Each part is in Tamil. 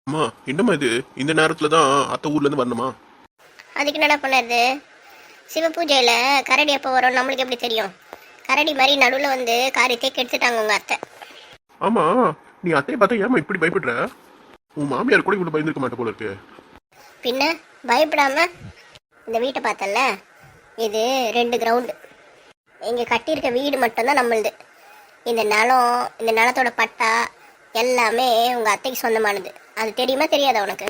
அம்மா என்னம்மா இது இந்த நேரத்துல தான் அத்தை ஊர்ல இருந்து வரணுமா? அதுக்கு என்ன பண்ணது? சிவ பூஜையில் கரடி எப்போ வரும் நம்மளுக்கு எப்படி தெரியும்? கரடி மாதிரி நடுவில் வந்து காரியத்தை கெடுத்துட்டாங்க உங்கள் அத்தை. ஆமா, நீ அத்தையை பார்த்தா ஏமா இப்படி பயப்படுற? உன் மாமியார் கூட இவ்வளவு பயந்துருக்க மாட்ட போல இருக்கு. பின்ன பயப்படாம இந்த வீட்டை பார்த்தல, இது 2 கிரவுண்டு. இங்கே கட்டியிருக்க வீடு மட்டும்தான் நம்மளுது. இந்த நிலம், இந்த நிலத்தோட பட்டா எல்லாமே உங்கள் அத்தைக்கு சொந்தமானது. அது தெரியுமா தெரியாதா உனக்கு?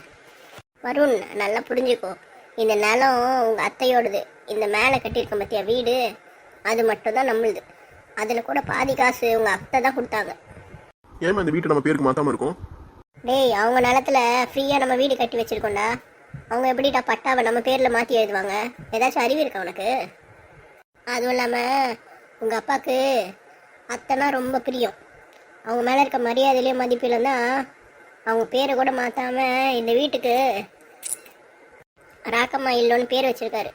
வருண், நல்லா புரிஞ்சுக்கோ. இந்த நிலம் உங்கள் அத்தையோடது. இந்த மேலே கட்டியிருக்க பற்றியா வீடு, அது மட்டும்தான் நம்மளுது. அதில் கூட பாதி காசு உங்கள் அத்தை தான் கொடுத்தாங்க. ஏமா இந்த வீட்டை நம்ம பேருக்கு மாத்தாம இருக்கோம்? டேய், அவங்க நிலத்துல ஃப்ரீயாக நம்ம வீடு கட்டி வச்சுருக்கோண்டா. அவங்க எப்படிடா பட்டாவை நம்ம பேரில் மாற்றி எழுதுவாங்க? ஏதாச்சும் அறிவு இருக்கா உனக்கு? அதுவும் இல்லாமல் உங்கள் அப்பாவுக்கு அத்தைனா ரொம்ப பிரியம். அவங்க மேலே இருக்க மரியாதையிலையும் மதிப்பிலும் தான் அவங்க பேரை கூட மாற்றாமல் இந்த வீட்டுக்கு ராக்கம்மா இல்லோன்னு பேர் வச்சிருக்காரு.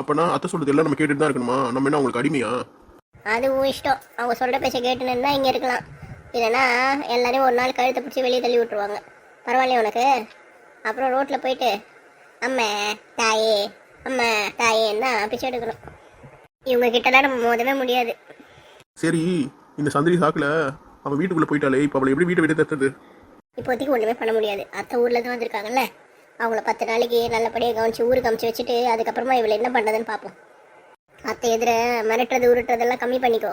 அப்பனா அத்தை சொல்றது எல்லாம் நம்ம கேட்டுட்டு தான் இருக்கணுமா? நம்ம என்ன உங்களுக்கு அடிமையா? அது உன் இஷ்டம். அவங்க சொல்கிற பேச்சை கேட்டுன்னு தான் இங்கே இருக்கலாம். இல்லைன்னா எல்லாரையும் ஒரு நாள் கழுத்தை பிடிச்சி வெளியே தள்ளி விட்டுருவாங்க. பரவாயில்லையா உனக்கு? அப்புறம் ரோட்டில் போயிட்டு அம்மா தாயே அம்மா தாயேன்னு தான் பிச்சை எடுக்கணும். இவங்க கிட்டலாம் நம்ம மோதவே முடியாது. சரி, இந்த சந்திரி சாக்குல அவன் வீட்டுக்குள்ள போயிட்டாலே இப்ப அவளை எப்படி வீட்டை விட்டு தத்துறது? இப்போதைக்கு ஒன்றுமே பண்ண முடியாது. அத்தை ஊரில் தான் வந்திருக்காங்கல்ல, அவங்கள 10 நாளைக்கு நல்லபடியாக கவனிச்சு ஊருக்கு அமுச்சு வச்சுட்டு அதுக்கப்புறமா இவளை என்ன பண்ணுறதுன்னு பார்ப்போம். அத்தை எதிர மிரட்டுறது உருட்டுறதெல்லாம் கம்மி பண்ணிக்கோ.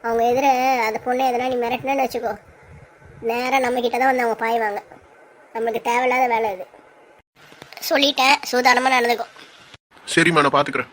அவங்க எதிர அந்த பொண்ணை எதனா நீ மிரட்டினு வச்சுக்கோ, நேராக நம்மக்கிட்ட தான் வந்து அவங்க பாய்வாங்க. நம்மளுக்கு தேவையில்லாத வேலை இது. சொல்லிட்டேன், சூதானமாக நடந்துக்கோ. சரிம்மா, நான் பாத்துக்கிறேன்.